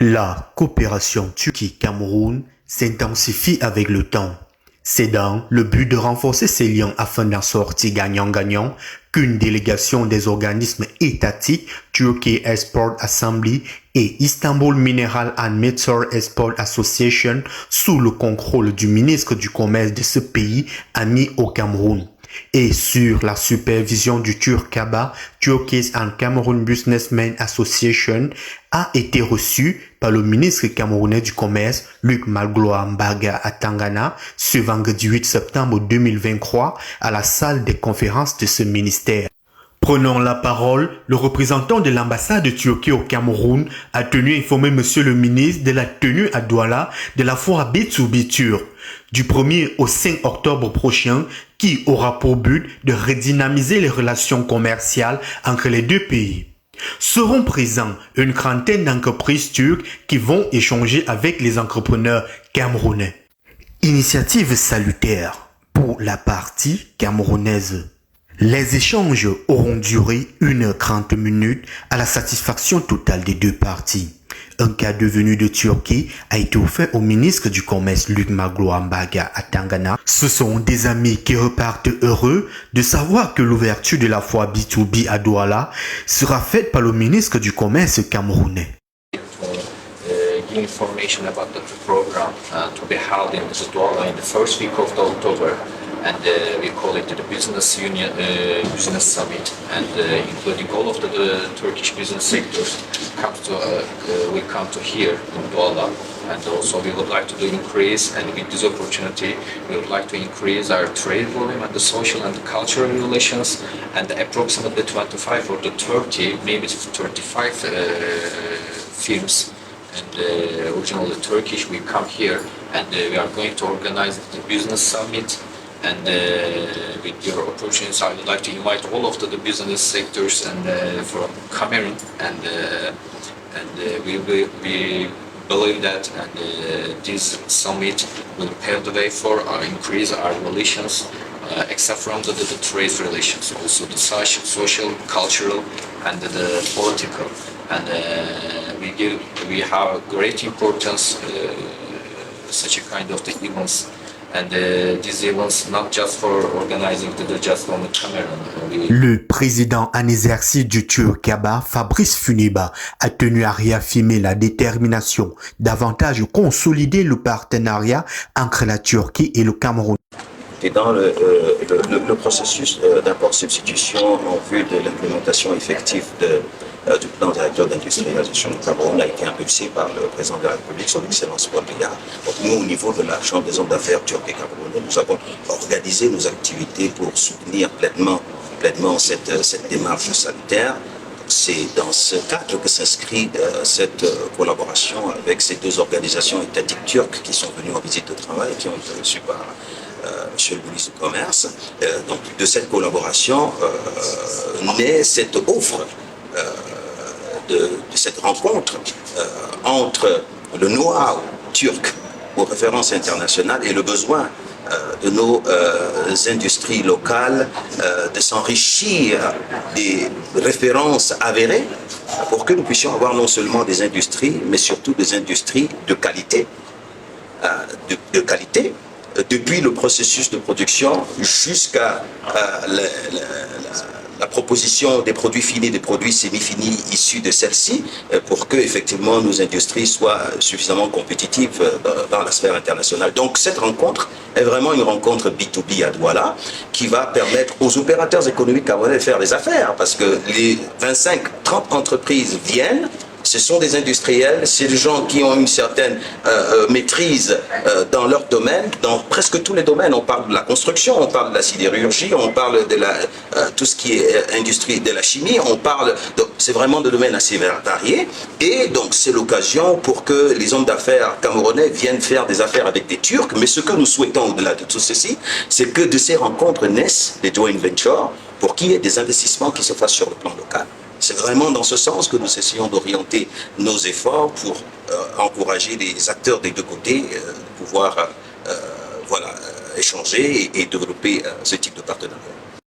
La coopération Turquie-Cameroun s'intensifie avec le temps. C'est dans le but de renforcer ces liens afin d'en sortir gagnant-gagnant qu'une délégation des organismes étatiques Turkey Export Assembly et Istanbul Mineral and Metal Export Association, sous le contrôle du ministre du Commerce de ce pays, a mis au Cameroun. Et sur la supervision du Turkaba, Turkeys and Cameroon Businessmen Association, a été reçu par le ministre camerounais du Commerce, Luc Magloire Mbaga à Tangana, ce vendredi 8 septembre 2023, à la salle des conférences de ce ministère. Prenant la parole, le représentant de l'ambassade de Turquie au Cameroun a tenu à informer Monsieur le ministre de la tenue à Douala de la foire B2B Turc du 1er au 5 octobre prochain, qui aura pour but de redynamiser les relations commerciales entre les deux pays. Seront présents une trentaine d'entreprises turques qui vont échanger avec les entrepreneurs camerounais. Initiative salutaire pour la partie camerounaise. Les échanges auront duré 1h30 minutes à la satisfaction totale des deux parties. Un cadeau venu de Turquie a été offert au ministre du Commerce Luc Magloire Mbaga à Tangana. Ce sont des amis qui repartent heureux de savoir que l'ouverture de la foire B2B à Douala sera faite par le ministre du Commerce camerounais. Information about the program to be held in Douala in the first week of October, and we call it the Business Union Business Summit, and including all of the Turkish business sectors will come to here in Douala, and also we would like to increase, and with this opportunity we would like to increase our trade volume and the social and the cultural relations, and approximately 25 or the 30, maybe 35 firms and originally Turkish will come here, and we are going to organize the business summit, and with your opportunities I would like to invite all of the business sectors and from Cameroon, and we believe that this summit will pave the way for increase our relations, except from the trade relations, also the social, cultural, and the political. And we have great importance such a kind of the events, and these events not just for organizing just on the Cameroon. Le président en exercice du Turkaba, Fabrice Funiba, a tenu à réaffirmer la détermination davantage consolider le partenariat entre la Turquie et le Cameroun. Et dans le processus d'import-substitution en vue de l'implémentation effective du plan directeur d'industrialisation du Cameroun a été impulsé par le président de la République, son Excellence Paul Biya. Donc nous, au niveau de la Chambre des hommes d'affaires turcs et camerounais, nous avons organisé nos activités pour soutenir pleinement cette démarche sanitaire. C'est dans ce cadre que s'inscrit cette collaboration avec ces deux organisations étatiques turques qui sont venues en visite de travail et qui ont été reçues par Monsieur le ministre du Commerce. Donc de cette collaboration naît cette offre de cette rencontre entre le know-how turc aux références internationales et le besoin de nos industries locales de s'enrichir des références avérées pour que nous puissions avoir non seulement des industries, mais surtout des industries de qualité, depuis le processus de production jusqu'à la proposition des produits finis, des produits semi-finis issus de celle-ci, pour que effectivement nos industries soient suffisamment compétitives dans la sphère internationale. Donc cette rencontre est vraiment une rencontre B2B à Douala qui va permettre aux opérateurs économiques camerounais de faire des affaires, parce que les 25-30 entreprises viennent. Ce sont des industriels, c'est des gens qui ont une certaine maîtrise dans leur domaine, dans presque tous les domaines. On parle de la construction, on parle de la sidérurgie, on parle de tout ce qui est industrie de la chimie, c'est vraiment des domaines assez variés. Et donc c'est l'occasion pour que les hommes d'affaires camerounais viennent faire des affaires avec des Turcs. Mais ce que nous souhaitons au-delà de tout ceci, c'est que de ces rencontres naissent des joint ventures pour qu'il y ait des investissements qui se fassent sur le plan local. C'est vraiment dans ce sens que nous essayons d'orienter nos efforts pour encourager les acteurs des deux côtés de pouvoir échanger et développer ce type de partenariat.